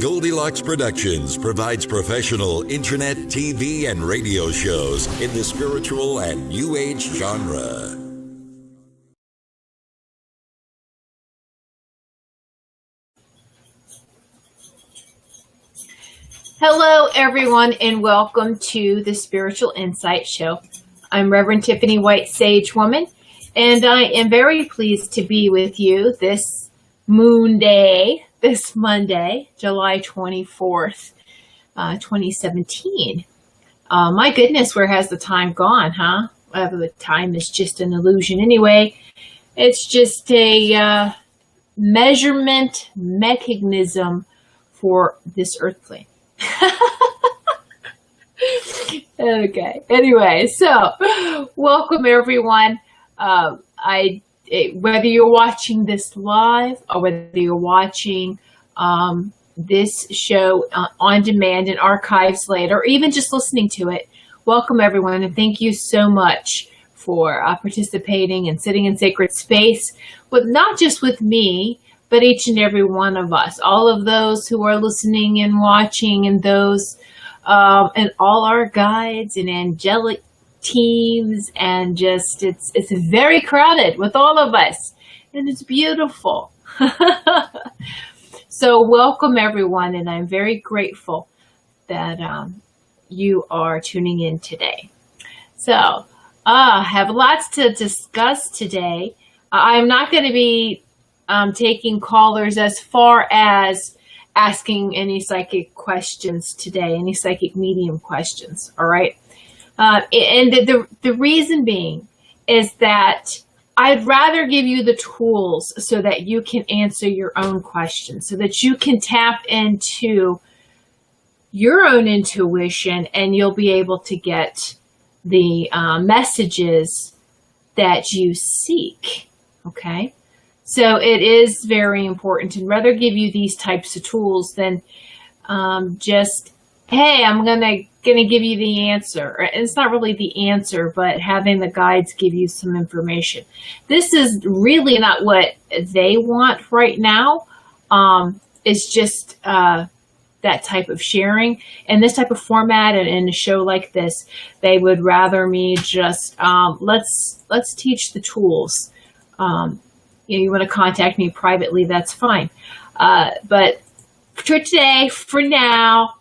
Goldylocks Productions provides professional internet, TV, and radio shows in the spiritual and New Age genre. Hello, everyone, and welcome to the Spiritual Insight Show. I'm Reverend Tiffany White Sage Woman, and I am very pleased to be with you this moon day, this Monday, July 24th, 2017. My goodness, where has the time gone, huh? The time is just an illusion anyway. It's just a measurement mechanism for this earth plane. Okay. Anyway, so welcome everyone. Whether you're watching this live or whether you're watching this show on demand and archives later, or even just listening to it, welcome everyone, and thank you so much for participating and sitting in sacred space with not just with me, but each and every one of us, all of those who are listening and watching, and those and all our guides and angelic teams, and just it's very crowded with all of us, and it's beautiful. So welcome everyone, and I'm very grateful that you are tuning in today. So I have lots to discuss today. I'm not going to be taking callers as far as asking any psychic questions today, any psychic medium questions, all right? And the reason being is that I'd rather give you the tools so that you can answer your own questions, so that you can tap into your own intuition and you'll be able to get the messages that you seek, okay? So it is very important to rather give you these types of tools than just, hey, I'm gonna give you the answer. It's not really the answer, but having the guides give you some information. This is really not what they want right now. It's just that type of sharing and this type of format, and in a show like this, they would rather me just let's teach the tools. You want to contact me privately, that's fine. But for today, for now,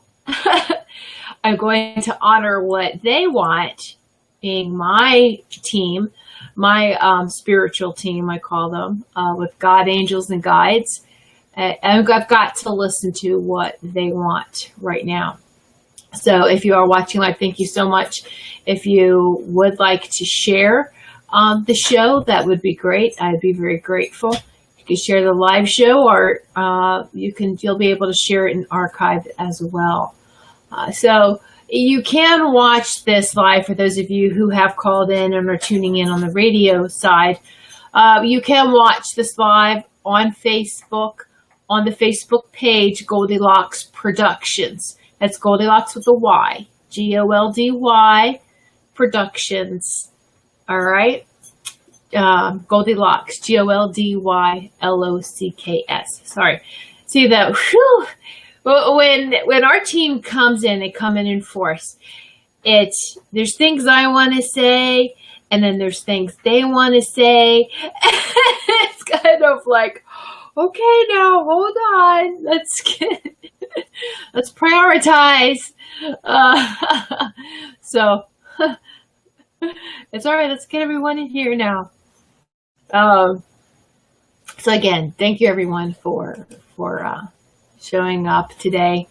I'm going to honor what they want, being my team, my spiritual team, I call them, with God, angels, and guides. And I've got to listen to what they want right now. So if you are watching live, thank you so much. If you would like to share the show, that would be great. I'd be very grateful. You can share the live show, or you'll be able to share it in archive as well. So you can watch this live for those of you who have called in and are tuning in on the radio side. You can watch this live on Facebook, on the Facebook page, Goldylocks Productions. That's Goldylocks with a Y, Goldy Productions. All right. Goldylocks, Goldylocks. Sorry. See that? Whew, when our team comes in, they come in force. There's things I want to say, and then there's things they want to say. It's kind of like, okay, now hold on. Let's prioritize. So it's all right. Let's get everyone in here now. So again, thank you everyone for showing up today,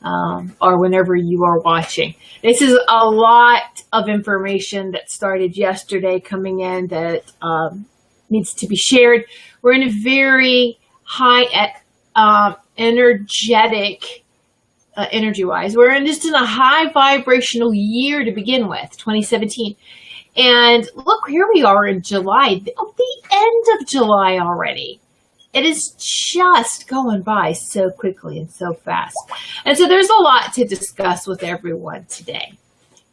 or whenever you are watching. This is a lot of information that started yesterday coming in that needs to be shared. We're in a very high energetic energy-wise. We're just in a high vibrational year to begin with, 2017. And look, here we are in July, the end of July already. It is just going by so quickly and so fast. And so there's a lot to discuss with everyone today.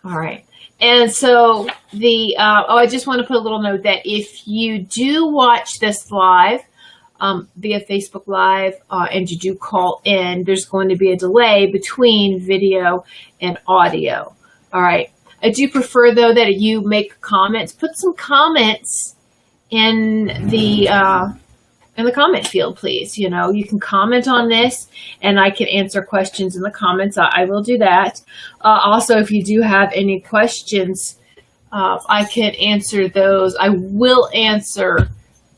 All right. And so I just want to put a little note that if you do watch this live, via Facebook Live and you do call in, there's going to be a delay between video and audio. All right. I do prefer, though, that you make comments. Put some comments in the comment field, please. You know, you can comment on this, and I can answer questions in the comments. I will do that. Also, if you do have any questions, I can answer those. I will answer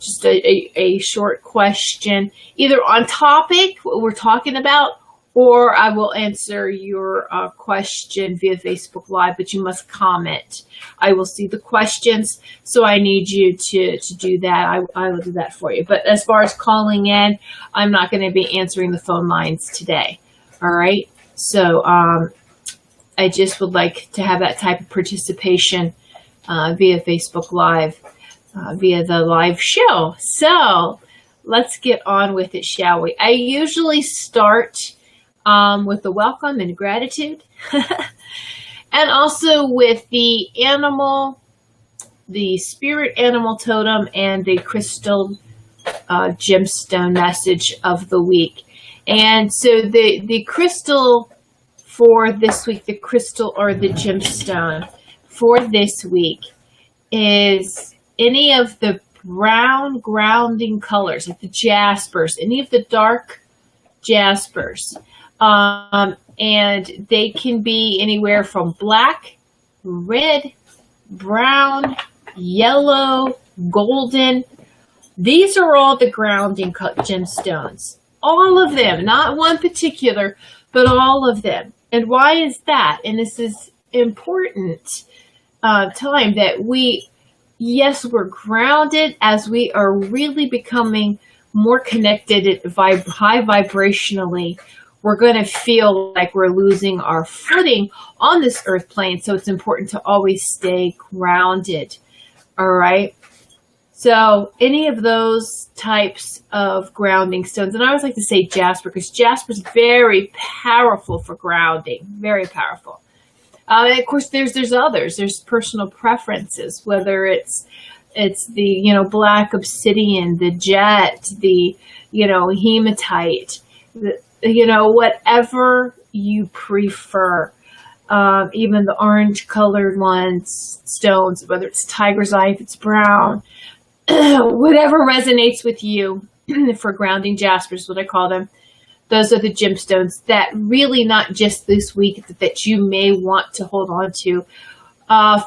just a short question, either on topic, what we're talking about, or I will answer your question via Facebook Live, but you must comment. I will see the questions, so I need you to do that. I will do that for you. But as far as calling in, I'm not going to be answering the phone lines today. All right? So I just would like to have that type of participation via Facebook Live, via the live show. So let's get on with it, shall we? I usually start with the welcome and gratitude, and also with the animal, the spirit animal totem, and the crystal gemstone message of the week. And so the crystal for this week, the crystal or the gemstone for this week is any of the brown grounding colors, like the jaspers, any of the dark jaspers. And they can be anywhere from black, red, brown, yellow, golden. These are all the grounding gemstones. All of them, not one particular, but all of them. And why is that? And this is important time that we're grounded as we are really becoming more connected high vibrationally. We're going to feel like we're losing our footing on this earth plane. So it's important to always stay grounded. All right. So any of those types of grounding stones, and I always like to say jasper, because jasper is very powerful for grounding, very powerful. And of course, there's others. There's personal preferences, whether it's the black obsidian, the jet, the hematite, whatever you prefer. Even the orange colored stones, whether it's tiger's eye, if it's brown, whatever resonates with you for grounding jaspers, what I call them. Those are the gemstones that really not just this week that you may want to hold on to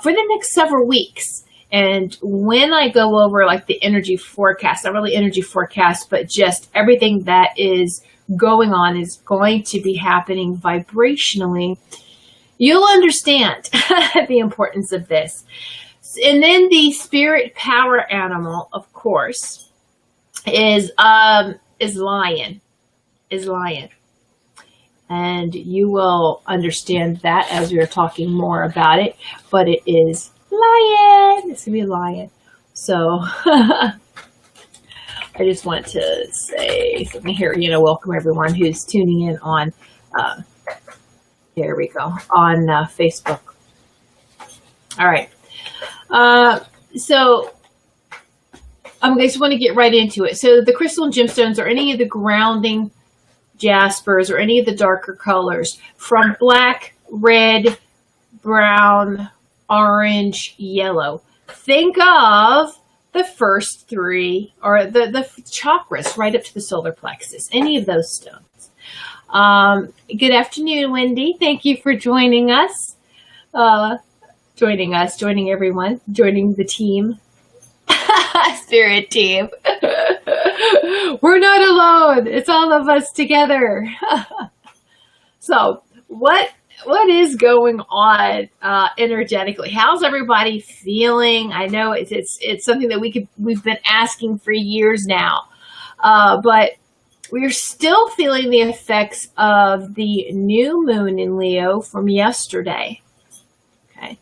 for the next several weeks. And when I go over like the energy forecast, not really energy forecast, but just everything that is going on is going to be happening vibrationally, you'll understand the importance of this. And then the spirit power animal, of course, is lion. And you will understand that as we are talking more about it, but it is lion. It's gonna be a lion. So I just want to say something here. Welcome everyone who's tuning in on there we go, on Facebook. All right. So I just want to get right into it. So the crystal and gemstones are any of the grounding jaspers or any of the darker colors from black, red, brown, orange, yellow. Think of the first three, or the chakras right up to the solar plexus, any of those stones. Good afternoon, Wendy. Thank you for joining us. Joining everyone, joining the team. Spirit team. We're not alone. It's all of us together. So what is going on energetically? How's everybody feeling? I know it's something that we've been asking for years now, but we're still feeling the effects of the new moon in Leo from yesterday. Okay,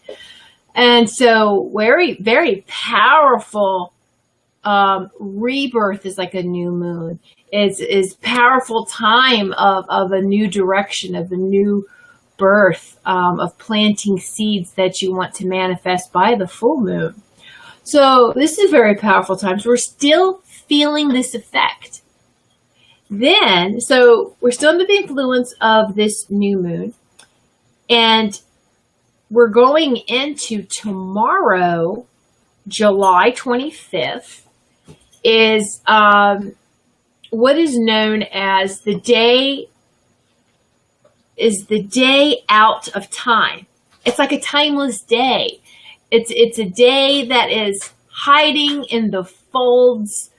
and so very, very powerful. Rebirth is like a new moon. Is powerful time of a new direction, of a new birth, of planting seeds that you want to manifest by the full moon. So this is very powerful times. We're still feeling this effect. Then, so we're still under the influence of this new moon, and we're going into tomorrow, July 25th, is what is known as the day out of time. It's like a timeless day. It's a day that is hiding in the folds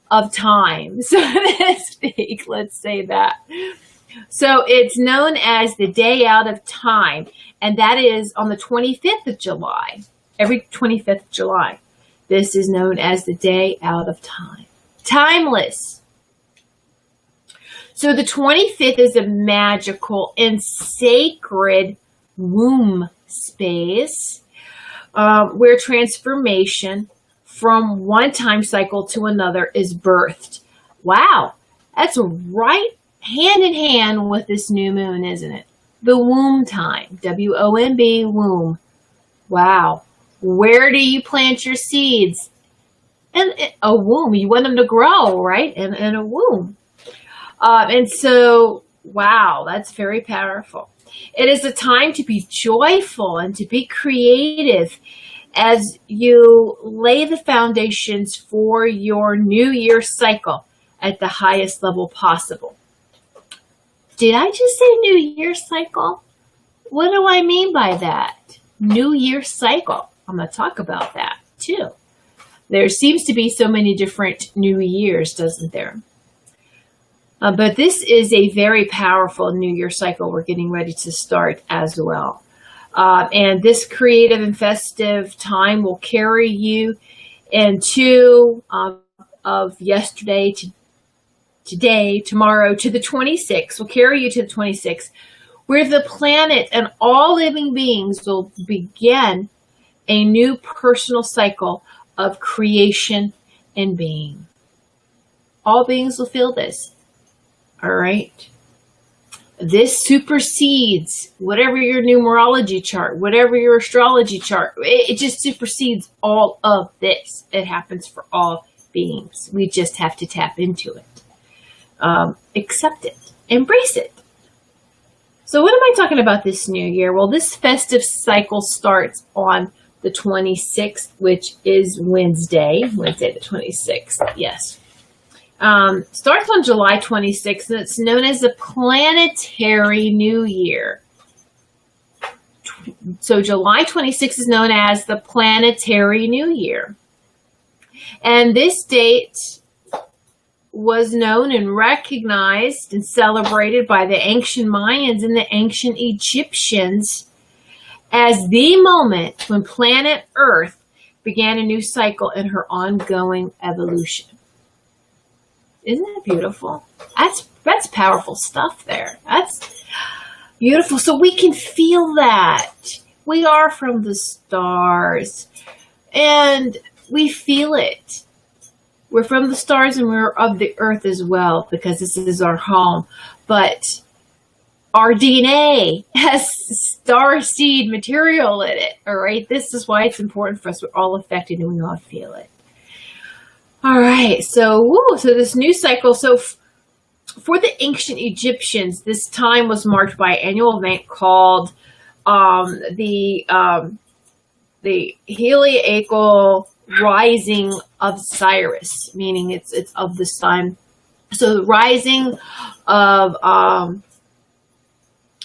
of time, so to speak. Let's say that. So it's known as the day out of time, and that is on the 25th of July. Every 25th of July. This is known as the day out of time. Timeless. So the 25th is a magical and sacred womb space where transformation from one time cycle to another is birthed. Wow, that's right hand in hand with this new moon, isn't it? The womb time, W-O-M-B, womb. Wow. Where do you plant your seeds? In a womb. You want them to grow, right? In a womb. And so, wow, that's very powerful. It is a time to be joyful and to be creative as you lay the foundations for your new year cycle at the highest level possible. Did I just say new year cycle? What do I mean by that? New year cycle. I'm going to talk about that too. There seems to be so many different new years, doesn't there? But this is a very powerful new year cycle we're getting ready to start as well. And this creative and festive time will carry you into of yesterday to today, tomorrow, to the 26th. Will carry you to the 26th, where the planet and all living beings will begin a new personal cycle of creation and being. All beings will feel this. All right. This supersedes whatever your numerology chart, whatever your astrology chart. It just supersedes all of this. It happens for all beings. We just have to tap into it. Accept it. Embrace it. So what am I talking about this new year? Well, this festive cycle starts on the 26th, which is Wednesday the 26th. Yes. Starts on July 26th, and it's known as the Planetary New Year. So July 26th is known as the Planetary New Year. And this date was known and recognized and celebrated by the ancient Mayans and the ancient Egyptians as the moment when planet Earth began a new cycle in her ongoing evolution. Isn't that beautiful? That's powerful stuff there. That's beautiful. So we can feel that. We are from the stars, and we feel it. We're from the stars, and we're of the earth as well, because this is our home. But our DNA has star seed material in it. All right. This is why it's important for us. We're all affected, and we all feel it. All right, so this new cycle. So for the ancient Egyptians, this time was marked by an annual event called the heliacal rising of Sirius, meaning it's of the sun. So the rising of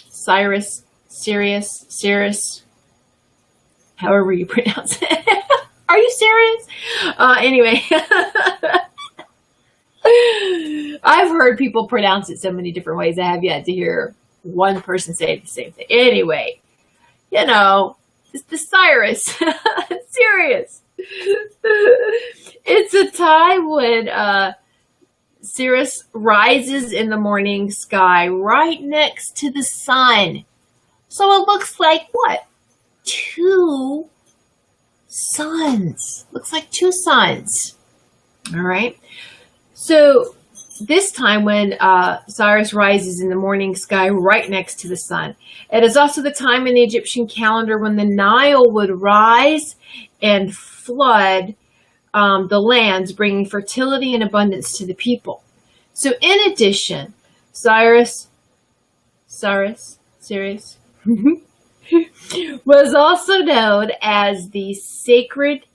Sirius, however you pronounce it. Are you serious? Anyway, I've heard people pronounce it so many different ways. I have yet to hear one person say the same thing. Anyway, it's the Cyrus. Serious. It's a time when Sirius rises in the morning sky right next to the sun. So it looks like what? Two suns. Looks like two suns. All right. So this time when Sirius rises in the morning sky right next to the sun, it is also the time in the Egyptian calendar when the Nile would rise and flood the lands, bringing fertility and abundance to the people. So in addition, Sirius was also known as the sacred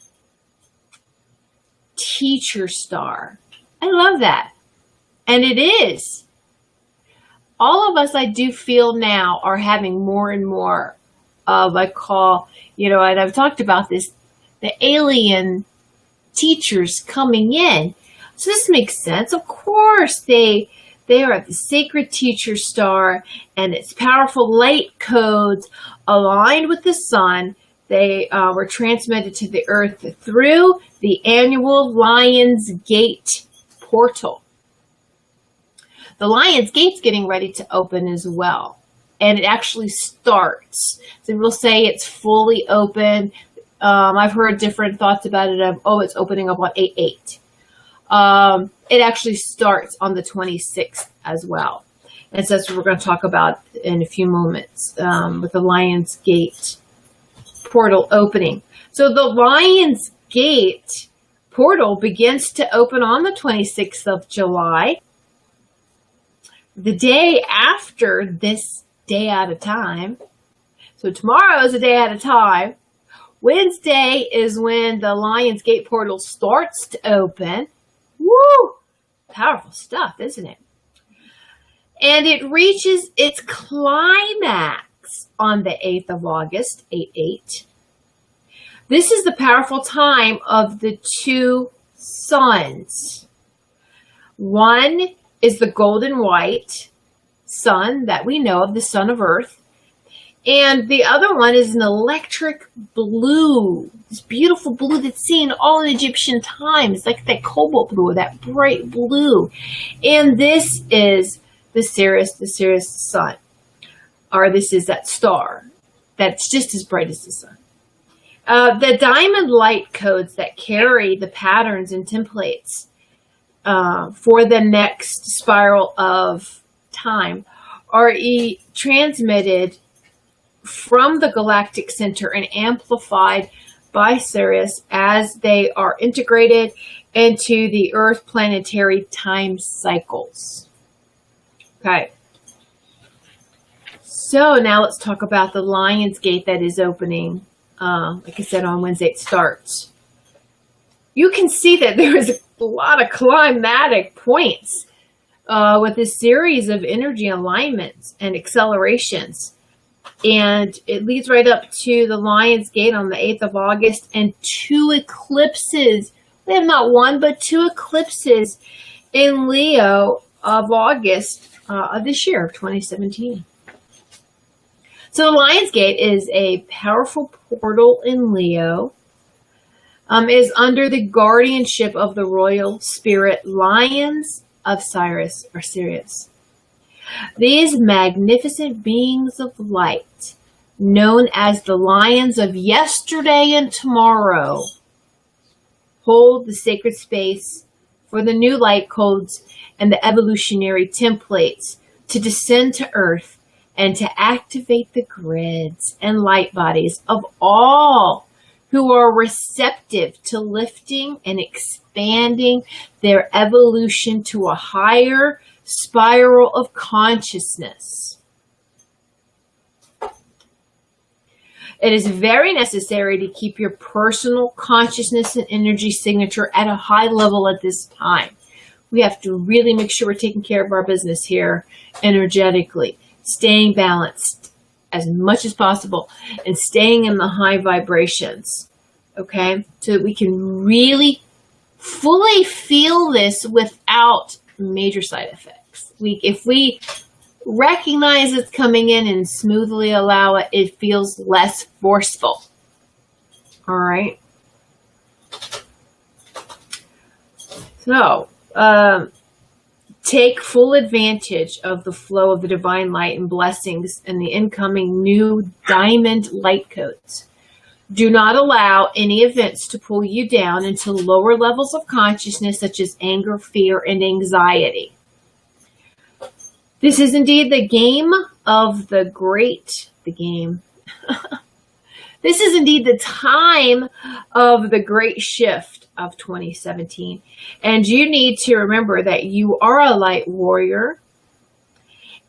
teacher star. I love that. And it is. All of us, I do feel now, are having more and more of, I call, and I've talked about this, the alien teachers coming in. So this makes sense. Of course, they are the sacred teacher star, and its powerful light codes aligned with the sun. They were transmitted to the earth through the annual Lion's Gate portal. The Lion's Gate's getting ready to open as well, and it actually starts. So we'll say it's fully open. I've heard different thoughts about it of, it's opening up on 8/8. It actually starts on the 26th as well. And so that's what we're going to talk about in a few moments with the Lion's Gate portal opening. So the Lion's Gate portal begins to open on the 26th of July. The day after this day at a time. So tomorrow is a day at a time. Wednesday is when the Lion's Gate portal starts to open. Woo! Powerful stuff, isn't it? And it reaches its climax on the 8th of August, 8/8. This is the powerful time of the two suns. One is the golden white sun that we know of, the sun of Earth. And the other one is an electric blue, this beautiful blue that's seen all in Egyptian times, like that cobalt blue, that bright blue. And this is the Sirius sun, or this is that star that's just as bright as the sun. The diamond light codes that carry the patterns and templates for the next spiral of time are transmitted from the galactic center and amplified by Sirius as they are integrated into the Earth planetary time cycles. Okay. So now let's talk about the Lion's Gate that is opening. Like I said, on Wednesday it starts. You can see that there is a lot of climatic points with a series of energy alignments and accelerations. And it leads right up to the Lion's Gate on the 8th of August and two eclipses. We have not one, but two eclipses in Leo of August of this year, of 2017. So the Lion's Gate is a powerful portal in Leo. Is under the guardianship of the royal spirit Lions of Sirius. These magnificent beings of light, known as the lions of yesterday and tomorrow, hold the sacred space for the new light codes and the evolutionary templates to descend to Earth and to activate the grids and light bodies of all who are receptive to lifting and expanding their evolution to a higher spiral of consciousness. It is very necessary to keep your personal consciousness and energy signature at a high level at this time. We have to really make sure we're taking care of our business here energetically, staying balanced as much as possible and staying in the high vibrations, okay? So that we can really fully feel this without major side effects. If we recognize it's coming in and smoothly allow it, it feels less forceful. All right. So, take full advantage of the flow of the divine light and blessings and the incoming new diamond light codes. Do not allow any events to pull you down into lower levels of consciousness such as anger, fear, and anxiety. This is indeed the game of the game. This is indeed the time of the great shift of 2017. And you need to remember that you are a light warrior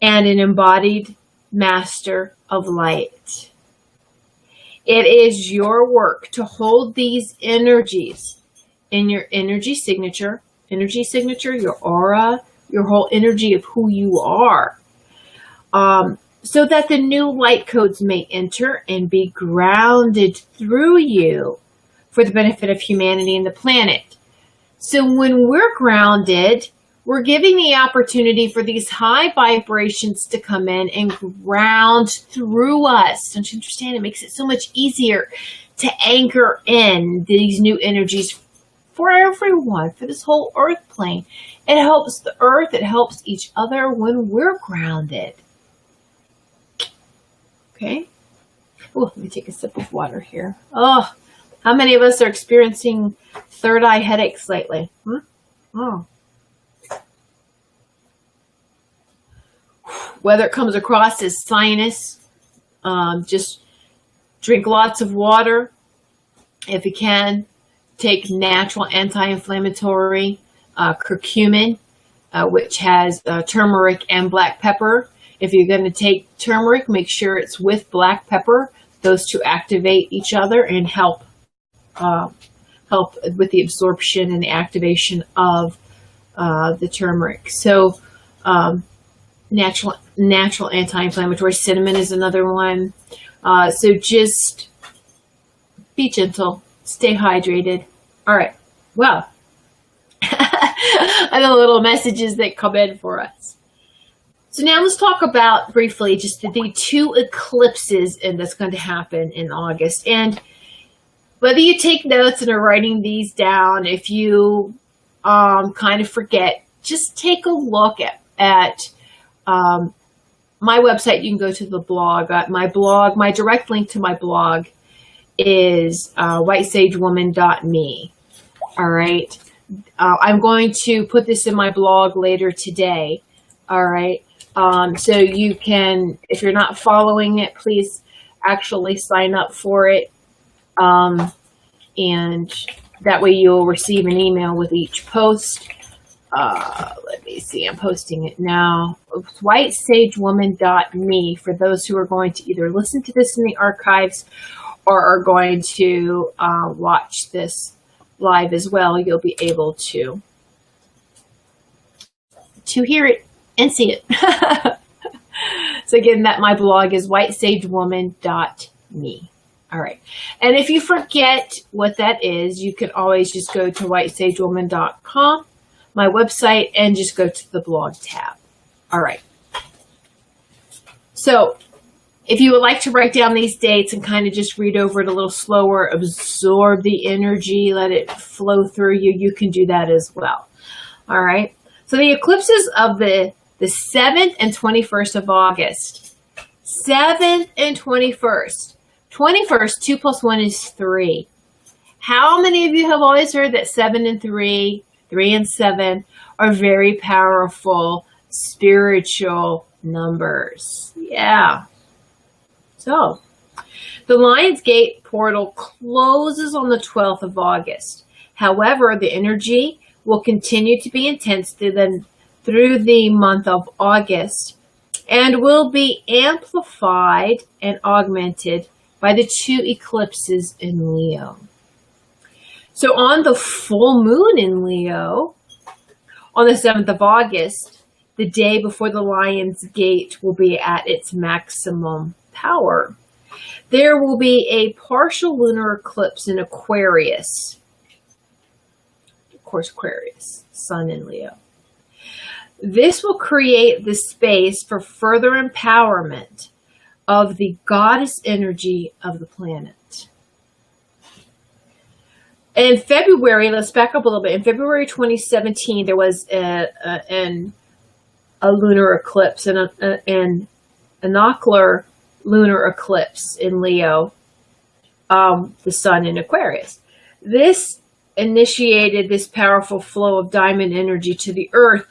and an embodied master of light. It is your work to hold these energies in your energy signature, your aura, your whole energy of who you are, so that the new light codes may enter and be grounded through you for the benefit of humanity and the planet. So when we're grounded, we're giving the opportunity for these high vibrations to come in and ground through us. Don't you understand? It makes it so much easier to anchor in these new energies for everyone, for this whole earth plane. It helps the earth, it helps each other when we're grounded. Okay? Oh, let me take a sip of water here. Oh, how many of us are experiencing third eye headaches lately? Oh. Whether it comes across as sinus, just drink lots of water if you can. Take natural anti-inflammatory curcumin, which has turmeric and black pepper. If you're going to take turmeric, make sure it's with black pepper. Those two activate each other and help with the absorption and the activation of the turmeric. So natural anti-inflammatory. Cinnamon is another one. So just be gentle, stay hydrated. All right. Well, and the little messages that come in for us. So now let's talk about briefly just the two eclipses that's going to happen in August. And whether you take notes and are writing these down, if you kind of forget, just take a look at my website. You can go to the blog. My direct link to my blog is whitesagewoman.me. All right. I'm going to put this in my blog later today. All right. So you can, if you're not following it, please actually sign up for it. And that way you'll receive an email with each post. Let me see, I'm posting it now. It's whitesagewoman.me for those who are going to either listen to this in the archives or are going to watch this live as well. You'll be able to hear it and see it. So again, my blog is whitesagewoman.me. All right. And if you forget what that is, you can always just go to whitesagewoman.com, my website, and just go to the blog tab. All right. So if you would like to write down these dates and kind of just read over it a little slower, absorb the energy, let it flow through you, you can do that as well. All right. So the eclipses of the 7th and 21st of August. 7th and 21st. 21st, 2 plus 1 is 3. How many of you have always heard that 7 and 3, 3 and 7 are very powerful spiritual numbers? Yeah. So, the Lionsgate portal closes on the 12th of August. However, the energy will continue to be intense through the month of August and will be amplified and augmented by the 2 eclipses in Leo. So on the full moon in Leo, on the 7th of August, the day before the Lion's Gate will be at its maximum power, there will be a partial lunar eclipse in Aquarius. Of course, Aquarius, Sun in Leo. This will create the space for further empowerment of the goddess energy of the planet. In February, let's back up a little bit. In February 2017, there was a lunar eclipse, an anocular lunar eclipse in Leo, the sun in Aquarius. This initiated this powerful flow of diamond energy to the earth.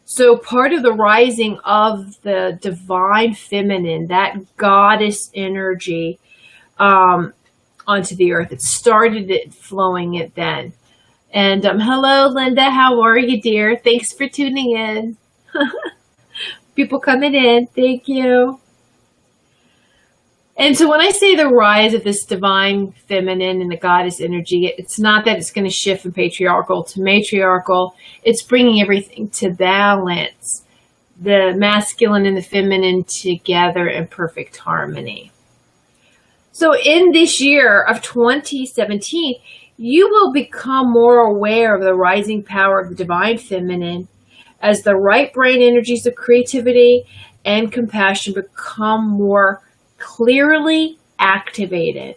So part of the rising of the divine feminine, that goddess energy, onto the earth, it started it flowing it then. And hello, Linda. How are you, dear? Thanks for tuning in. People coming in. Thank you. And so when I say the rise of this divine feminine and the goddess energy, it's not that it's going to shift from patriarchal to matriarchal. It's bringing everything to balance, the masculine and the feminine together in perfect harmony. So in this year of 2017, you will become more aware of the rising power of the divine feminine as the right brain energies of creativity and compassion become more clearly activated.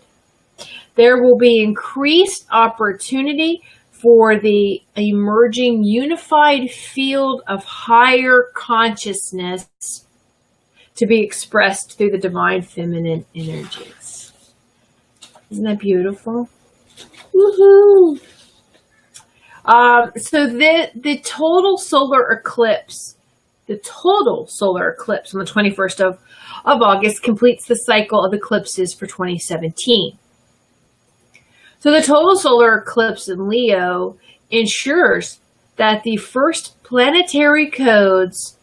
There will be increased opportunity for the emerging unified field of higher consciousness to be expressed through the divine feminine energies. Isn't that beautiful? Woohoo! So the total solar eclipse on the 21st of August completes the cycle of eclipses for 2017. So the total solar eclipse in Leo ensures that the first planetary codes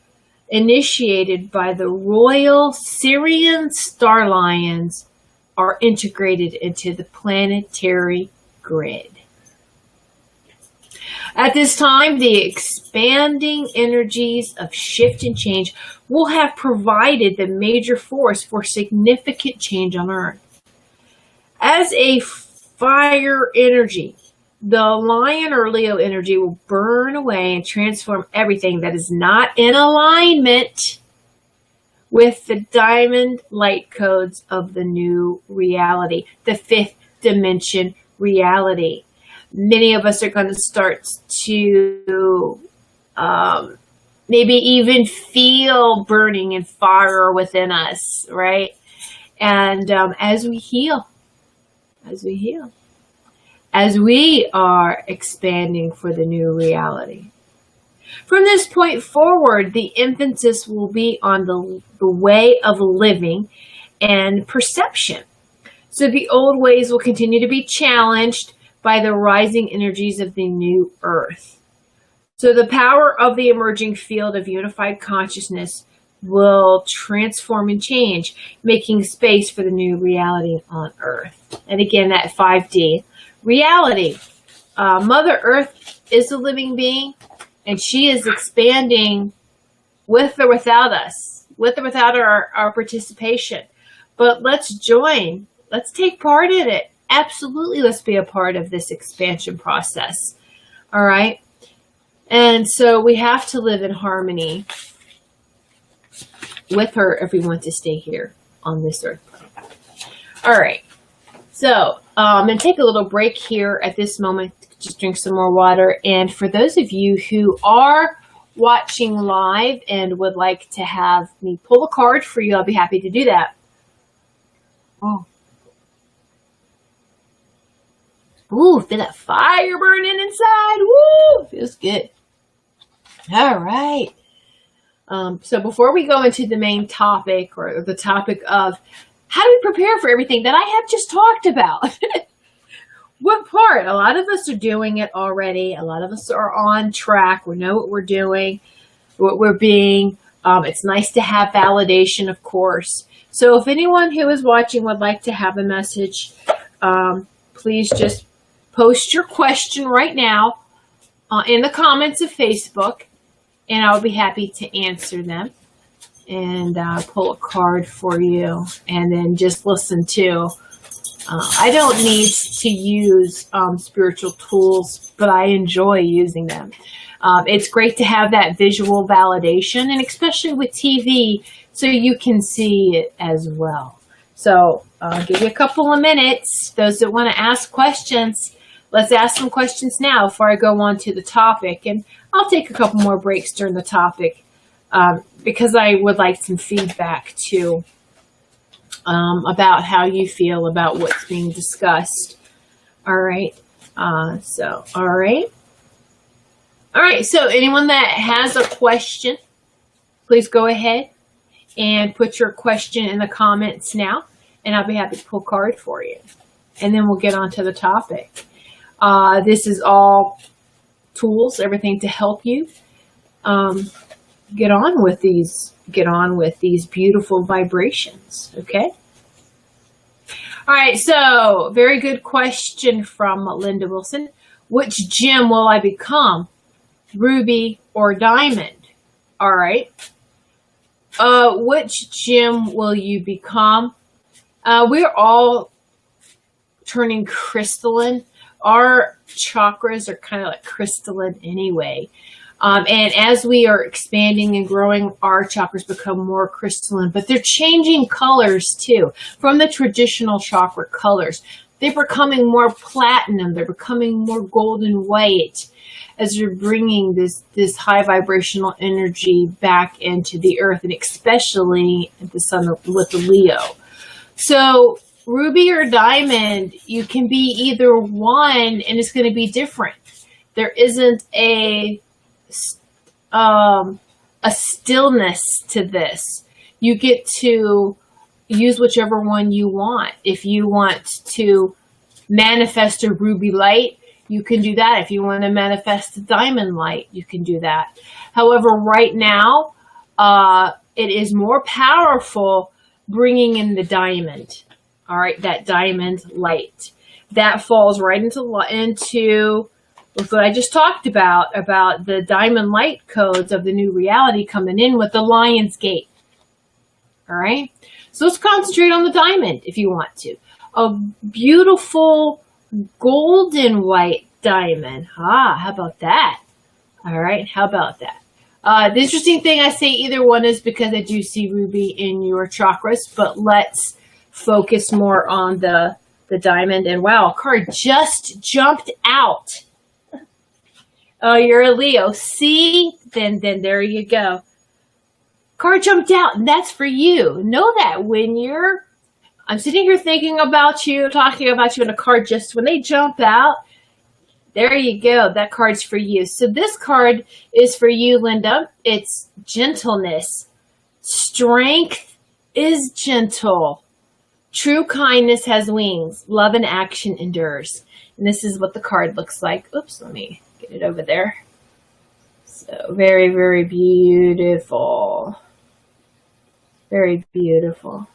initiated by the royal Syrian star lions are integrated into the planetary grid. At this time, the expanding energies of shift and change will have provided the major force for significant change on Earth. As a fire energy, the lion or Leo energy will burn away and transform everything that is not in alignment with the diamond light codes of the new reality, the fifth dimension reality. Many of us are going to start to maybe even feel burning and fire within us, right? And as we are expanding for the new reality. From this point forward, the emphasis will be on the way of living and perception. So the old ways will continue to be challenged by the rising energies of the new earth. So the power of the emerging field of unified consciousness will transform and change, making space for the new reality on earth. And again, that 5D reality. Mother Earth is a living being, and she is expanding with or without us, with or without our participation. But let's join. Let's take part in it. Absolutely, let's be a part of this expansion process. All right? And so we have to live in harmony with her if we want to stay here on this earth plane. All right. So I'm going to take a little break here at this moment, just drink some more water. And for those of you who are watching live and would like to have me pull a card for you, I'll be happy to do that. Oh. Ooh, feel that fire burning inside. Woo, feels good. All right. So before we go into the main topic, or the topic of how do we prepare for everything that I have just talked about? What part? A lot of us are doing it already. A lot of us are on track. We know what we're doing, what we're being. It's nice to have validation, of course. So if anyone who is watching would like to have a message, please just post your question right now in the comments of Facebook, and I'll be happy to answer them and pull a card for you, and then just listen to. I don't need to use spiritual tools, but I enjoy using them. It's great to have that visual validation, and especially with TV, so you can see it as well. So I'll give you a couple of minutes. Those that want to ask questions, let's ask some questions now before I go on to the topic. And I'll take a couple more breaks during the topic because I would like some feedback too about how you feel about what's being discussed. All right. All right. So anyone that has a question, please go ahead and put your question in the comments now, and I'll be happy to pull a card for you. And then we'll get on to the topic. This is all tools, everything to help you get on with these beautiful vibrations. Okay. All right. So very good question from Linda Wilson. Which gem will I become? Ruby or diamond? All right. Which gem will you become? We're all turning crystalline. Our chakras are kind of like crystalline anyway. And as we are expanding and growing, our chakras become more crystalline, but they're changing colors too. From the traditional chakra colors, they're becoming more platinum. They're becoming more golden white as you're bringing this high vibrational energy back into the earth, and especially at the sun with the Leo. So ruby or diamond, you can be either one, and it's going to be different. There isn't a stillness to this. You get to use whichever one you want. If you want to manifest a ruby light, you can do that. If you want to manifest a diamond light, you can do that. However, right now, it is more powerful bringing in the diamond. All right, that diamond light. That falls right into what I just talked about the diamond light codes of the new reality coming in with the Lion's Gate. All right, so let's concentrate on the diamond if you want to. A beautiful golden white diamond. How about that? All right, how about that? The interesting thing, I say either one is because I do see ruby in your chakras, but let's focus more on the diamond. And wow, a card just jumped out. Oh, you're a Leo. See? Then there you go. Card jumped out, and that's for you. Know that I'm sitting here thinking about you, talking about you, and a card just, when they jump out, there you go. That card's for you. So this card is for you, Linda. It's gentleness. Strength is gentle. True kindness has wings. Love and action endures. And this is what the card looks like. Oops, let me get it over there. So very, very beautiful. Very beautiful.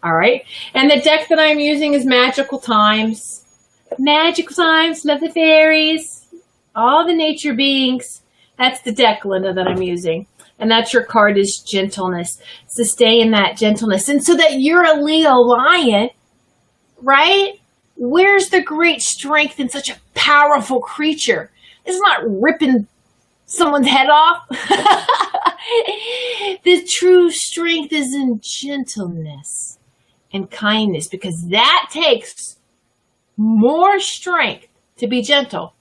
All right. And the deck that I'm using is Magical Times. Magical Times, love the fairies, all the nature beings. That's the deck, Linda, that I'm using. And that's your card is gentleness. So stay in that gentleness. And so that you're a Leo lion, right? Where's the great strength in such a powerful creature? It's not ripping someone's head off. The true strength is in gentleness and kindness, because that takes more strength to be gentle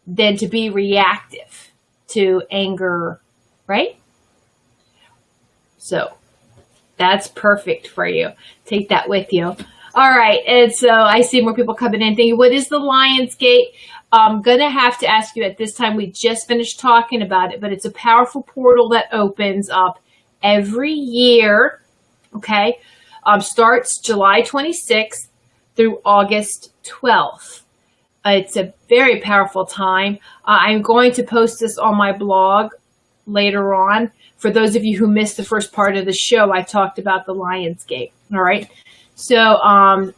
than to be reactive to anger, right? So that's perfect for you. Take that with you. All right. And so I see more people coming in thinking, what is the Lion's Gate? I'm going to have to ask you at this time. We just finished talking about it, but it's a powerful portal that opens up every year. Okay. Starts July 26th through August 12th. It's a very powerful time. I'm going to post this on my blog later on. For those of you who missed the first part of the show, I talked about the Lion's Gate. All right. So,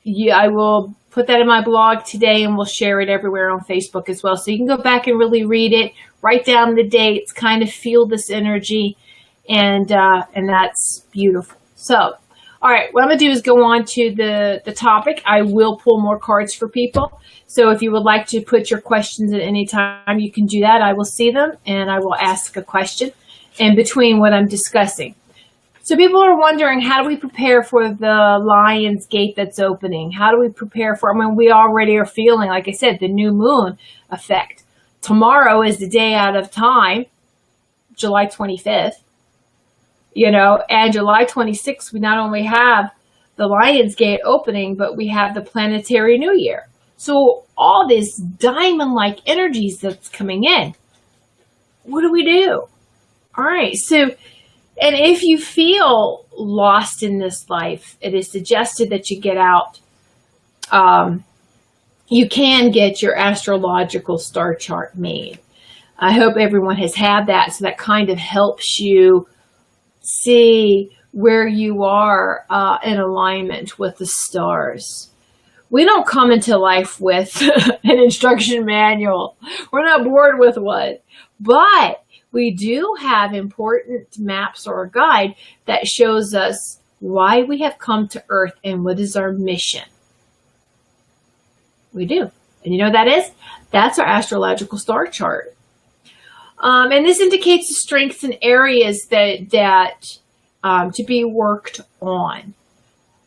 yeah, I will put that in my blog today, and we'll share it everywhere on Facebook as well. So you can go back and really read it, write down the dates, kind of feel this energy, and that's beautiful. So, all right, what I'm going to do is go on to the topic. I will pull more cards for people. So if you would like to put your questions at any time, you can do that. I will see them, and I will ask a question in between what I'm discussing. So people are wondering, how do we prepare for the Lion's Gate that's opening? How do we prepare for it? I mean, we already are feeling, like I said, the new moon effect. Tomorrow is the day out of time, July 25th. And July 26th, we not only have the Lion's Gate opening, but we have the planetary new year. So all this diamond-like energies that's coming in, what do we do? All right, so, and if you feel lost in this life, it is suggested that you get out you can get your astrological star chart made. I hope everyone has had that, so that kind of helps you see where you are in alignment with the stars. We don't come into life with an instruction manual. We're not born with one, but we do have important maps or a guide that shows us why we have come to Earth and what is our mission. We do. And you know what that is? That's our astrological star chart. And this indicates the strengths and areas that to be worked on.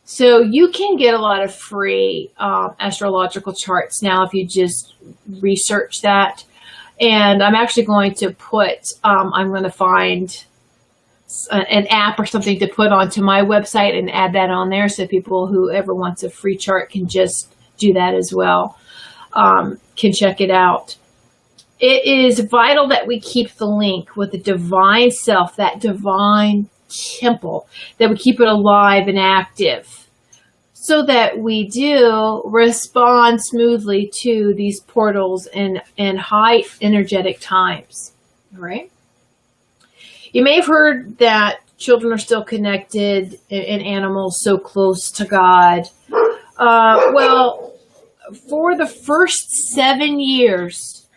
So you can get a lot of free astrological charts now if you just research that. And I'm actually going to put, I'm going to find an app or something to put onto my website and add that on there, so people who ever wants a free chart can just do that as well, can check it out. It is vital that we keep the link with the divine self, that divine temple, that we keep it alive and active, so that we do respond smoothly to these portals in high energetic times. All right. You may have heard that children are still connected and animals so close to God. Well, for the first 7 years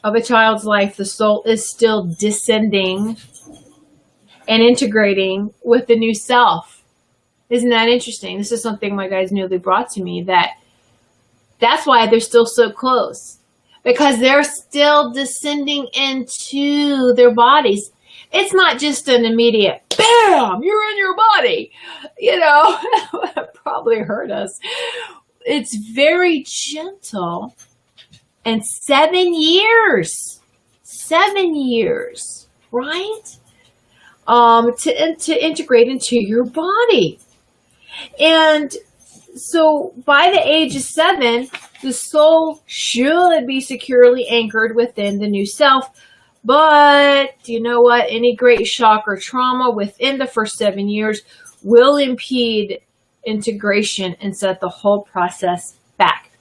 of a child's life, the soul is still descending and integrating with the new self. Isn't that interesting? This is something my guys newly brought to me, that's why they're still so close, because they're still descending into their bodies. It's not just an immediate, bam, you're in your body. You know, that probably hurt us. It's very gentle. And 7 years, right? To integrate into your body. And so by the age of 7, the soul should be securely anchored within the new self. But you know what? Any great shock or trauma within the first 7 years will impede integration and set the whole process back.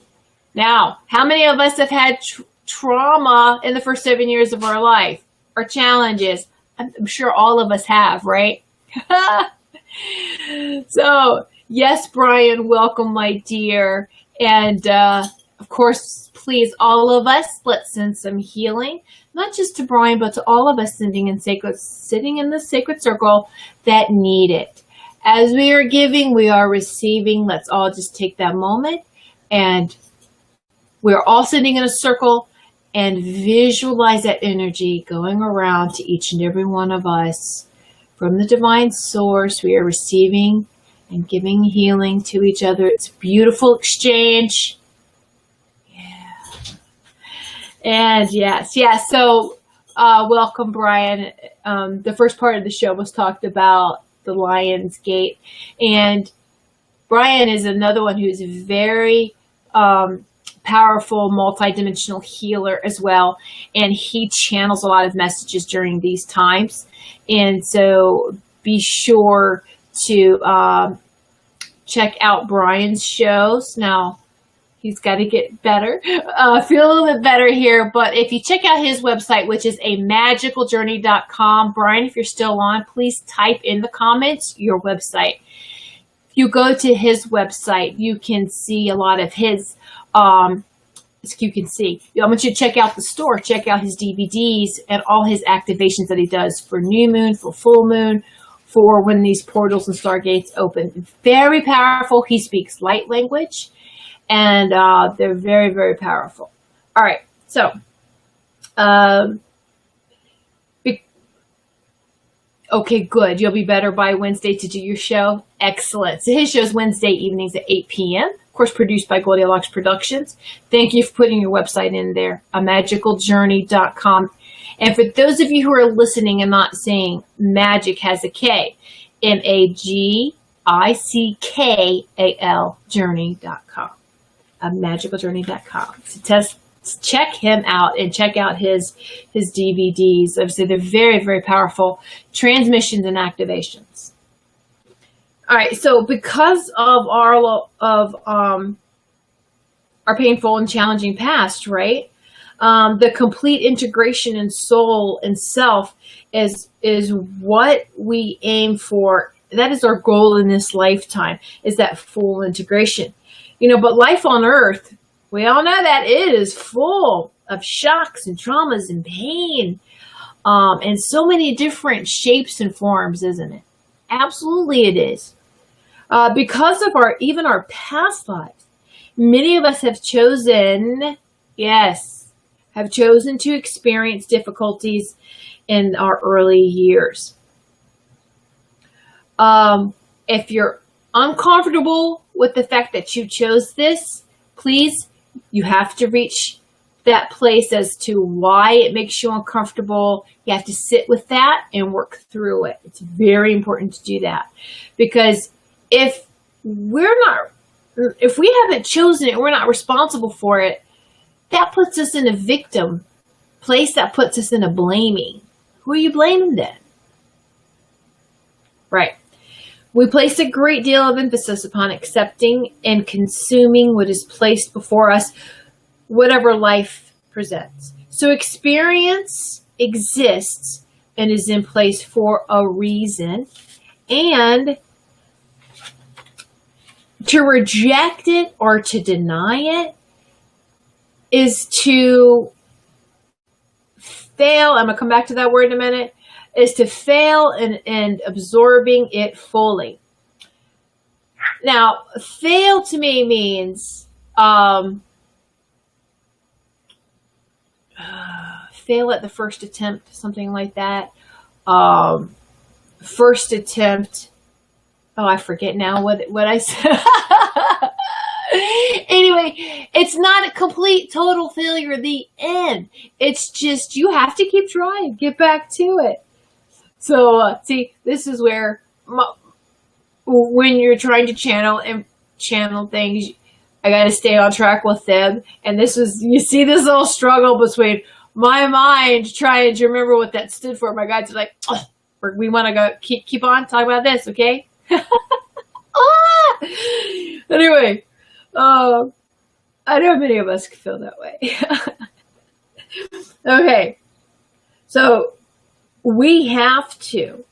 Now, how many of us have had trauma in the first 7 years of our life, or challenges? I'm sure all of us have, right? So, yes, Brian, welcome, my dear. And of course, please, all of us, let's send some healing, not just to Brian, but to all of us sitting in the sacred circle that need it. As we are giving, we are receiving. Let's all just take that moment, and we're all sitting in a circle and visualize that energy going around to each and every one of us. From the divine source, we are receiving and giving healing to each other. It's a beautiful exchange. Yeah. And yes. So welcome, Brian. The first part of the show was talked about the Lion's Gate. And Brian is another one who's very powerful, multidimensional healer as well. And he channels a lot of messages during these times. And so be sure to check out Brian's shows. Now, he's got to get better, feel a little bit better here. But if you check out his website, which is amagicaljourney.com, Brian, if you're still on, please type in the comments your website. If you go to his website, you can see a lot of his, you can see. I want you to check out the store, check out his DVDs and all his activations that he does for new moon, for full moon, for when these portals and stargates open. Very powerful. He speaks light language. And they're very, very powerful. All right. So, okay, good. You'll be better by Wednesday to do your show. Excellent. So his show's Wednesday evenings at 8 p.m. Of course, produced by Goldylocks Productions. Thank you for putting your website in there, amagicaljourney.com. And for those of you who are listening and not saying magic has a K, MAGICKAL journey.com. magicaljourney.com. So check him out and check out his DVDs. Obviously, they're very, very powerful transmissions and activations. All right, so because of our our painful and challenging past, right? The complete integration in soul and self is what we aim for. That is our goal in this lifetime, is that full integration. But life on earth, we all know that it is full of shocks and traumas and pain, and so many different shapes and forms, isn't it? Absolutely it is. Because of even our past lives, many of us have chosen to experience difficulties in our early years. If you're uncomfortable with the fact that you chose this, please, you have to reach that place as to why it makes you uncomfortable. You have to sit with that and work through it. It's very important to do that, because if we haven't chosen it, we're not responsible for it, that puts us in a victim place, that puts us in a blaming. Who are you blaming then? Right. We place a great deal of emphasis upon accepting and consuming what is placed before us, whatever life presents. So experience exists and is in place for a reason, and to reject it or to deny it is to fail. I'm going to come back to that word in a minute. Is to fail in absorbing it fully. Now, fail to me means fail at the first attempt, something like that. First attempt. Oh, I forget now what I said. Anyway, it's not a complete, total failure at the end. It's just you have to keep trying, get back to it. So, see, this is where when you're trying to channel things, I got to stay on track with them. And you see this little struggle between my mind trying to remember what that stood for. My guides are like, oh, we want to go keep on talk about this, okay? Anyway, I know many of us feel that way. Okay, so we have to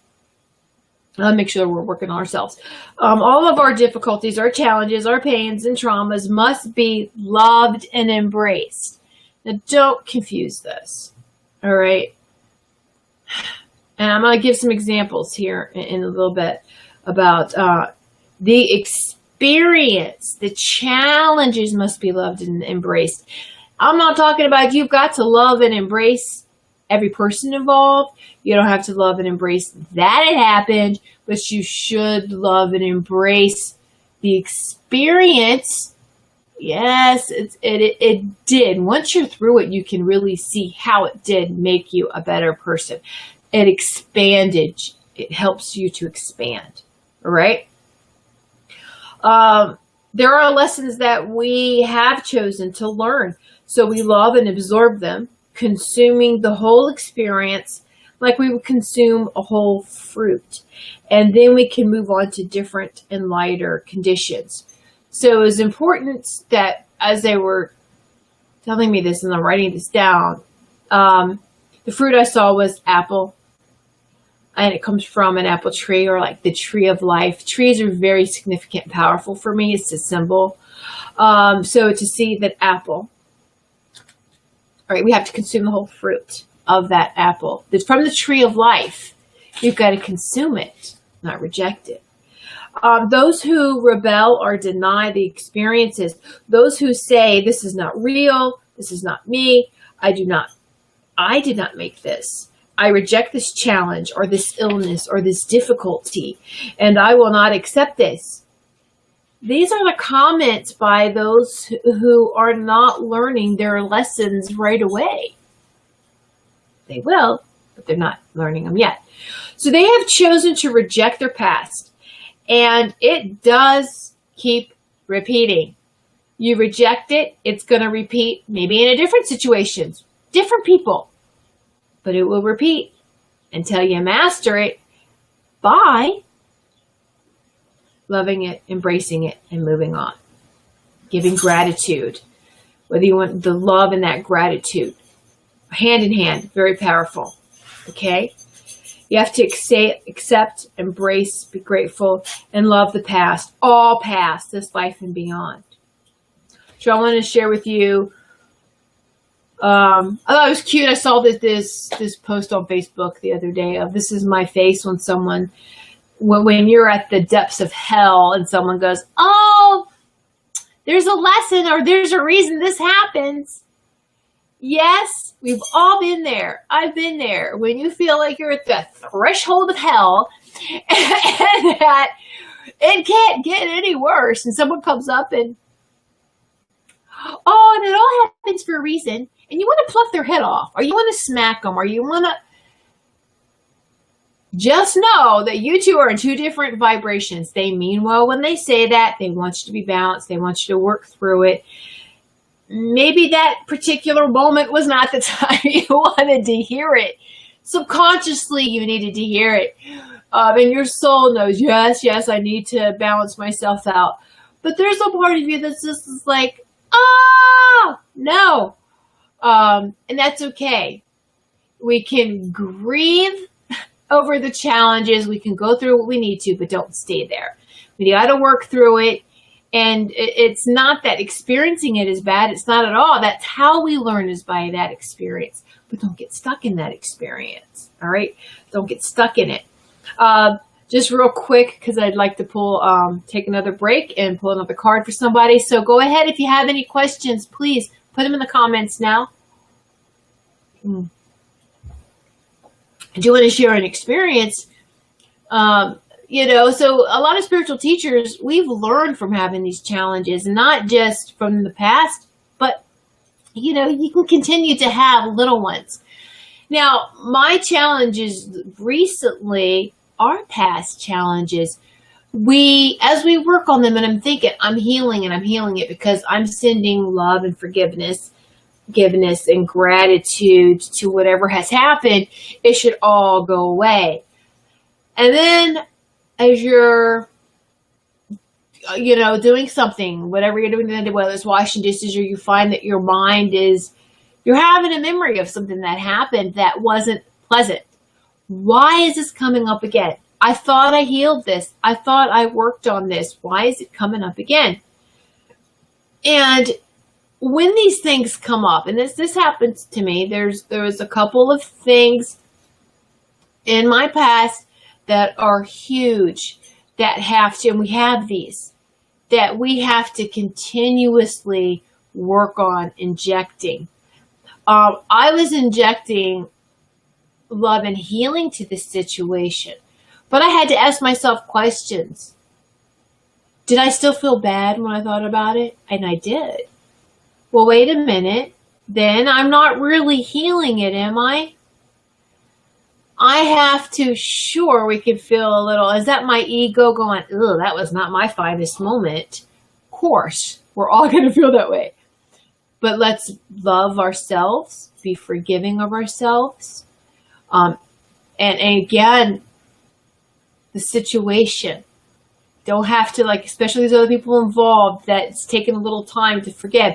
make sure we're working on ourselves. All of our difficulties, our challenges, our pains and traumas must be loved and embraced. Now, don't confuse this, all right? And I'm going to give some examples here in a little bit about the experience. The challenges must be loved and embraced. I'm not talking about you've got to love and embrace every person involved. You don't have to love and embrace that it happened, but you should love and embrace the experience. Yes, it did. Once you're through it, you can really see how it did make you a better person. It expanded. It helps you to expand. All right? There are lessons that we have chosen to learn, so we love and absorb them, consuming the whole experience like we would consume a whole fruit. And then we can move on to different and lighter conditions. So it was important that as they were telling me this and I'm writing this down, the fruit I saw was apple. And it comes from an apple tree, or like the tree of life. Trees are very significant and powerful for me. It's a symbol. So to see that apple, all right, we have to consume the whole fruit of that apple. It's from the tree of life. You've got to consume it, not reject it. Those who rebel or deny the experiences, those who say, this is not real, this is not me, I did not make this. I reject this challenge or this illness or this difficulty, and I will not accept this. These are the comments by those who are not learning their lessons right away. They will, but they're not learning them yet. So they have chosen to reject their past, and it does keep repeating. You reject it, it's going to repeat, maybe in a different situations, different people. But it will repeat until you master it by loving it, embracing it, and moving on. Giving gratitude whether you want the love and that gratitude. Hand in hand, very powerful. Okay? You have to accept, embrace, be grateful, and love the past. All past, this life and beyond. So I want to share with you, I thought it was cute. I saw this post on Facebook the other day of, this is my face when you're at the depths of hell and someone goes, oh, there's a lesson or there's a reason this happens. Yes, we've all been there. I've been there. When you feel like you're at the threshold of hell and that it can't get any worse, and someone comes up and, oh, and it all happens for a reason, and you want to pluck their head off, or you want to smack them, or you want to, just know that you two are in two different vibrations. They mean well when they say that. They want you to be balanced. They want you to work through it. Maybe that particular moment was not the time you wanted to hear it. Subconsciously, you needed to hear it. And your soul knows, yes, I need to balance myself out. But there's a part of you that's just like, no. And that's okay. We can grieve over the challenges. We can go through what we need to, but don't stay there. We got to work through it. And it's not that experiencing it is bad. It's not at all. That's how we learn, is by that experience. But don't get stuck in that experience. All right? Don't get stuck in it. Just real quick, because I'd like to take another break and pull another card for somebody. So go ahead. If you have any questions, please put them in the comments now. I do want to share an experience. So a lot of spiritual teachers, we've learned from having these challenges, not just from the past, but, you can continue to have little ones. Now, my challenges recently are past challenges. As we work on them, and I'm thinking, I'm healing it because I'm sending love and forgiveness and gratitude to whatever has happened. It should all go away. And then as you're, doing something, whatever you're doing, whether it's washing dishes, or you find that your mind you're having a memory of something that happened that wasn't pleasant. Why is this coming up again? I thought I healed this. I thought I worked on this. Why is it coming up again? And when these things come up, and this happens to me, there was a couple of things in my past that are huge, and we have these, that we have to continuously work on injecting. I was injecting love and healing to this situation, but I had to ask myself questions. Did I still feel bad when I thought about it? And I did. Well, wait a minute. Then I'm not really healing it, am I? I have to, sure, we can feel a little, is that my ego going, ugh, that was not my finest moment? Of course, we're all going to feel that way. But let's love ourselves, be forgiving of ourselves. And again, the situation. Don't have to, especially these other people involved, that's taken a little time to forgive.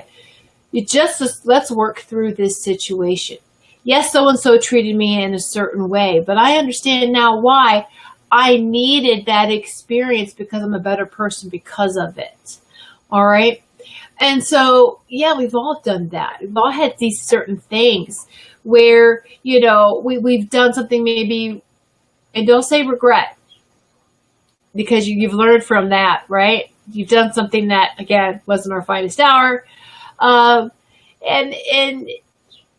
Let's work through this situation. Yes, so-and-so treated me in a certain way, but I understand now why. I needed that experience because I'm a better person because of it. All right? And so, yeah, we've all done that. We've all had these certain things where, we've done something maybe, and don't say regret, because you've learned from that, right? You've done something that, again, wasn't our finest hour. And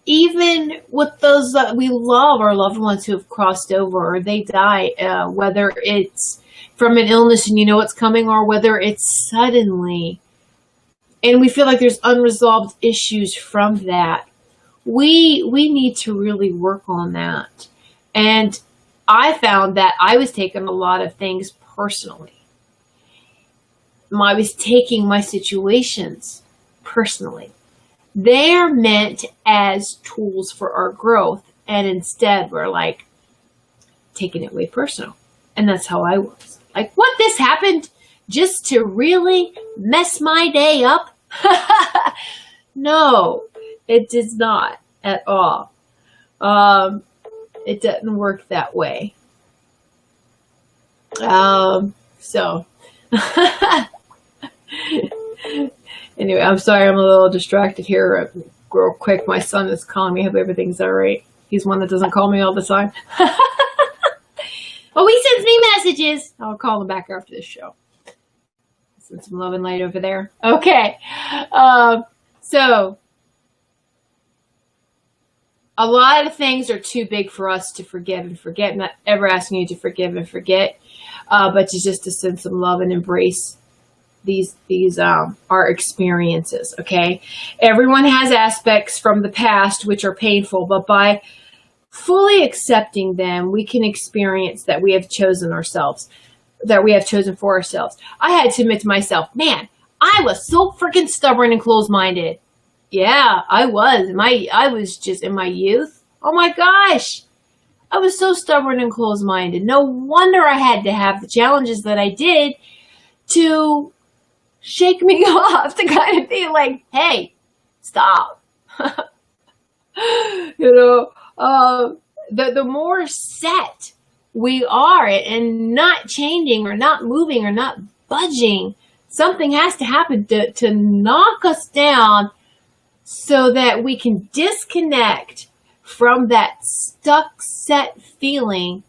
even with those that we love, our loved ones who have crossed over or they die, whether it's from an illness and it's coming, or whether it's suddenly, and we feel like there's unresolved issues from that, we need to really work on that. And I found that I was taking a lot of things personally. I was taking my situations personally. They're meant as tools for our growth, and instead we're taking it way personal. And that's how I was. What, this happened just to really mess my day up? No, it does not at all. It doesn't work that way. So anyway, I'm sorry, I'm a little distracted here real quick. My son is calling me. I hope everything's all right. He's one that doesn't call me all the time. Oh, he sends me messages. I'll call him back after this show. Send some love and light over there. Okay. So a lot of things are too big for us to forgive and forget. I'm not ever asking you to forgive and forget, but to send some love and embrace these our experiences. Okay. Everyone has aspects from the past which are painful, but by fully accepting them, we can experience that we have chosen ourselves, that we have chosen for ourselves. I had to admit to myself, man, I was so freaking stubborn and closed-minded. Yeah, I was. I was just in my youth. Oh my gosh. I was so stubborn and closed-minded. No wonder I had to have the challenges that I did to shake me off, to kind of be like, hey, stop. The more set we are and not changing or not moving or not budging, something has to happen to knock us down so that we can disconnect from that stuck, set feeling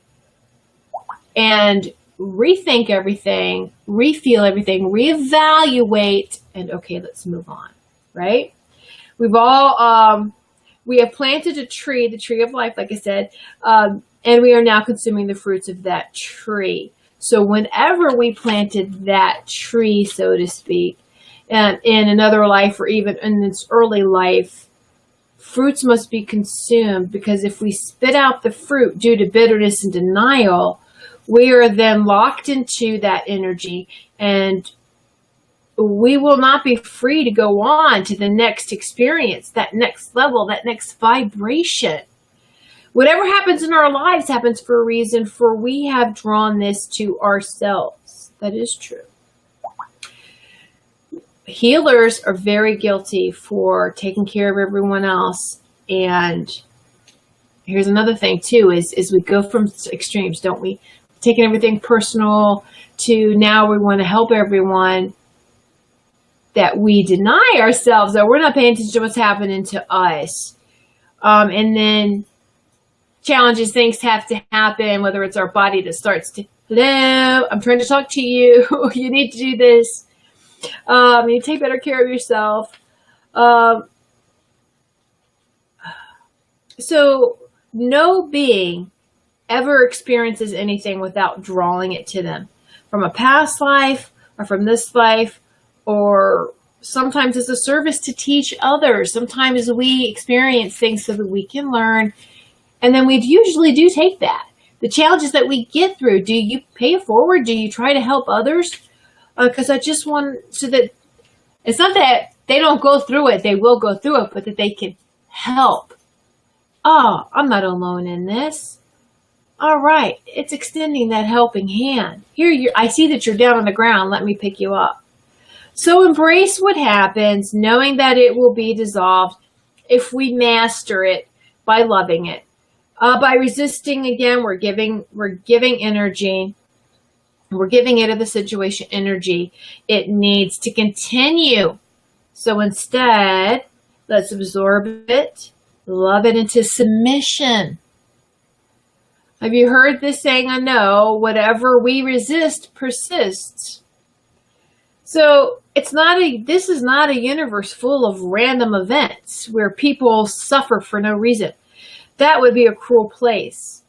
and rethink everything, refeel everything, reevaluate, and okay, let's move on, right? We've all, we have planted a tree, the tree of life, like I said, and we are now consuming the fruits of that tree. So whenever we planted that tree, so to speak, in another life or even in this early life, fruits must be consumed, because if we spit out the fruit due to bitterness and denial, we are then locked into that energy, and we will not be free to go on to the next experience, that next level, that next vibration. Whatever happens in our lives happens for a reason, for we have drawn this to ourselves. That is true. Healers are very guilty for taking care of everyone else. And here's another thing too, is we go from extremes, don't we? Taking everything personal to now we want to help everyone, that we deny ourselves, that we're not paying attention to what's happening to us. And then challenges, things have to happen, whether it's our body that starts to, hello, I'm trying to talk to you. You need to do this. You need to take better care of yourself. So no being ever experiences anything without drawing it to them from a past life or from this life, or sometimes as a service to teach others. Sometimes we experience things so that we can learn, and then we usually do take that. The challenges that we get through, do you pay it forward? Do you try to help others? Because I just want, so that it's not that they don't go through it, they will go through it, but that they can help. Oh, I'm not alone in this. All right, it's extending that helping hand. Here, I see that you're down on the ground. Let me pick you up. So embrace what happens, knowing that it will be dissolved if we master it by loving it. By resisting, again, we're giving energy. We're giving it of the situation energy. It needs to continue. So instead, let's absorb it, love it into submission. Have you heard this saying? I know, whatever we resist persists. So this is not a universe full of random events where people suffer for no reason. That would be a cruel place.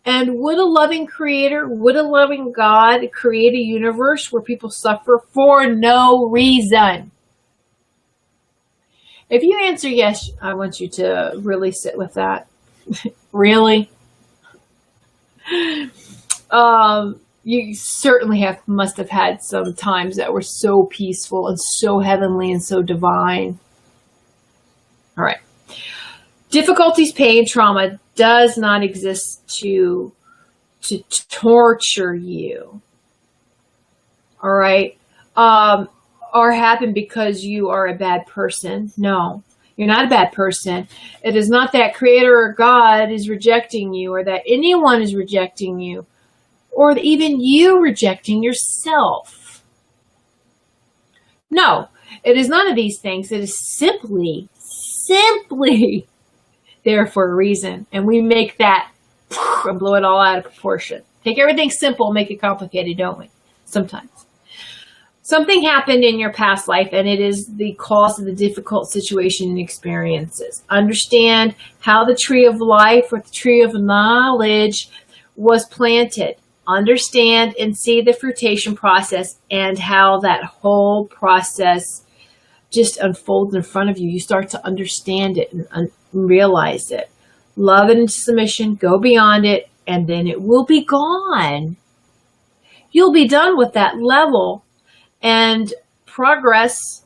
And would a loving creator, would a loving God create a universe where people suffer for no reason? If you answer yes, I want you to really sit with that. Really? You certainly must have had some times that were so peaceful and so heavenly and so divine. All right. Difficulties, pain, trauma does not exist to torture you. All right. or happen because you are a bad person. No, you're not a bad person. It is not that Creator or God is rejecting you, or that anyone is rejecting you, or even you rejecting yourself. No, it is none of these things. It is simply there for a reason. And we make that and blow it all out of proportion. Take everything simple, make it complicated, don't we? Sometimes. Something happened in your past life, and it is the cause of the difficult situation and experiences. Understand how the tree of life or the tree of knowledge was planted. Understand and see the fruitation process and how that whole process just unfolds in front of you. You start to understand it and realize it. Love it and submission, go beyond it, and then it will be gone. You'll be done with that level and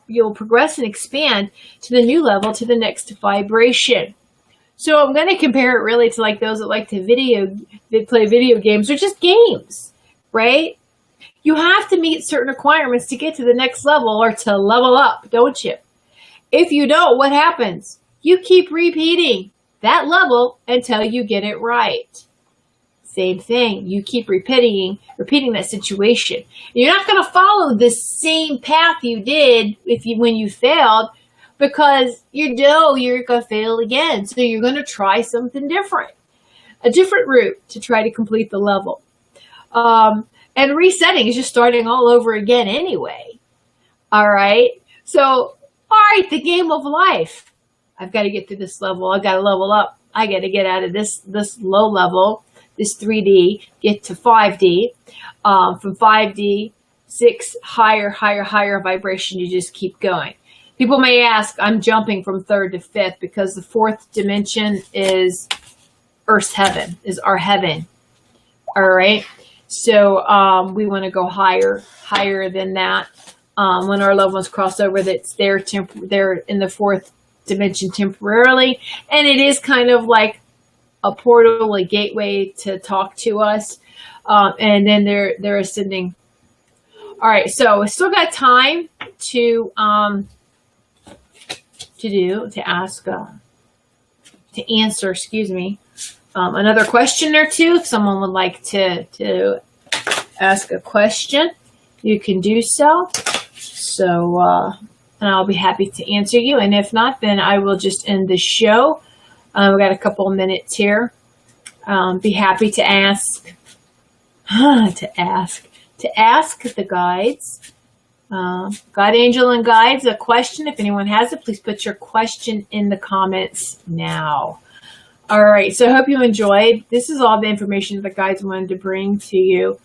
you'll progress and expand to the new level, to the next vibration. So I'm going to compare it really to like those that like to play video games, or just games, right? You have to meet certain requirements to get to the next level or to level up, don't you? If you don't, what happens? You keep repeating that level until you get it right. Same thing. You keep repeating that situation. You're not going to follow the same path you did when you failed, because you know you're going to fail again. So you're going to try something different, a different route to try to complete the level. And resetting is just starting all over again anyway. All right. So, all right, the game of life. I've got to get to this level. I've got to level up. I got to get out of this low level, this 3D, get to 5D. From 5D, 6, higher vibration. You just keep going. People may ask, I'm jumping from 3rd to 5th because the 4th dimension is Earth's heaven, is our heaven. All right. So we want to go higher than that. When our loved ones cross over, that's they're in the 4th dimension temporarily, and it is kind of like a portal, a gateway to talk to us, and then they're ascending. All right, so we still got time to answer. Excuse me. Another question or two. If someone would like to ask a question, you can do so. So, and I'll be happy to answer you. And if not, then I will just end the show. We've got a couple of minutes here. Be happy to ask the guides, God, angel, and guides a question. If anyone has it, please put your question in the comments now. All right, so I hope you enjoyed. This is all the information that the guides wanted to bring to you,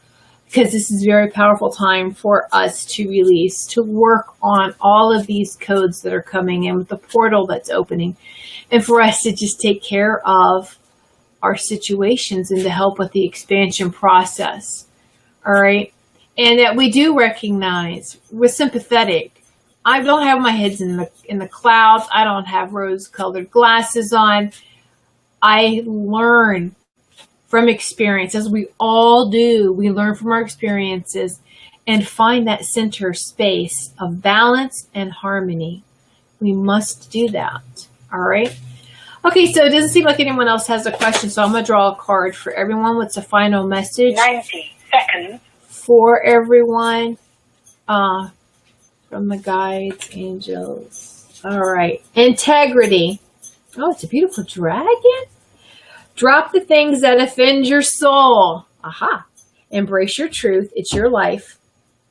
because this is a very powerful time for us to release, to work on all of these codes that are coming in with the portal that's opening, and for us to just take care of our situations and to help with the expansion process. All right, and that we do recognize, we're sympathetic. I don't have my heads in the clouds. I don't have rose-colored glasses on. I learn from experience, as we all do. We learn from our experiences and find that center space of balance and harmony. We must do that. All right. Okay, so it doesn't seem like anyone else has a question, so I'm going to draw a card for everyone. What's the final message? 90 seconds. For everyone from the guides, angels. All right. Integrity. Oh, it's a beautiful dragon. Drop the things that offend your soul. Aha. Embrace your truth. It's your life.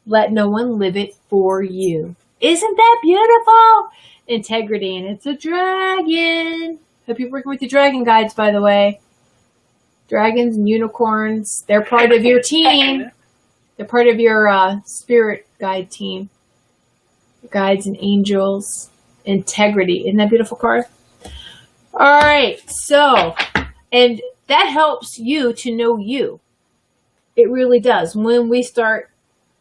Let no one live it for you. Isn't that beautiful? Integrity. And it's a dragon. Hope you're working with your dragon guides, by the way. Dragons and unicorns. They're part of your team. They're part of your spirit guide team. Guides and angels. Integrity. Isn't that a beautiful card? All right. So... and that helps you to know you. It really does. When we start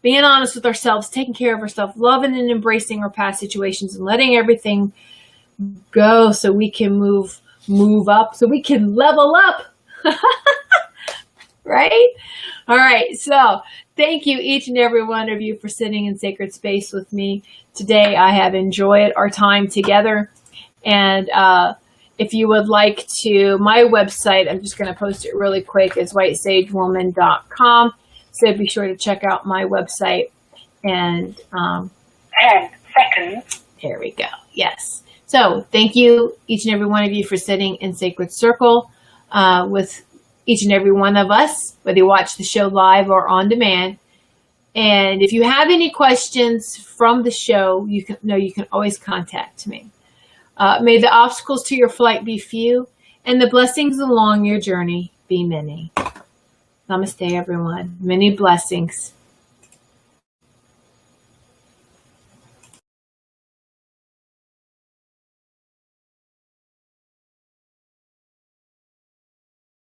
being honest with ourselves, taking care of ourselves, loving and embracing our past situations, and letting everything go so we can move up, so we can level up. Right? All right, so thank you, each and every one of you, for sitting in sacred space with me today. I have enjoyed our time together. And if you would like to, my website, I'm just going to post it really quick, is whitesagewoman.com. So be sure to check out my website. And 10 seconds. There we go. Yes. So thank you, each and every one of you, for sitting in sacred circle with each and every one of us, whether you watch the show live or on demand. And if you have any questions from the show, you can always contact me. May the obstacles to your flight be few, and the blessings along your journey be many. Namaste, everyone. Many blessings.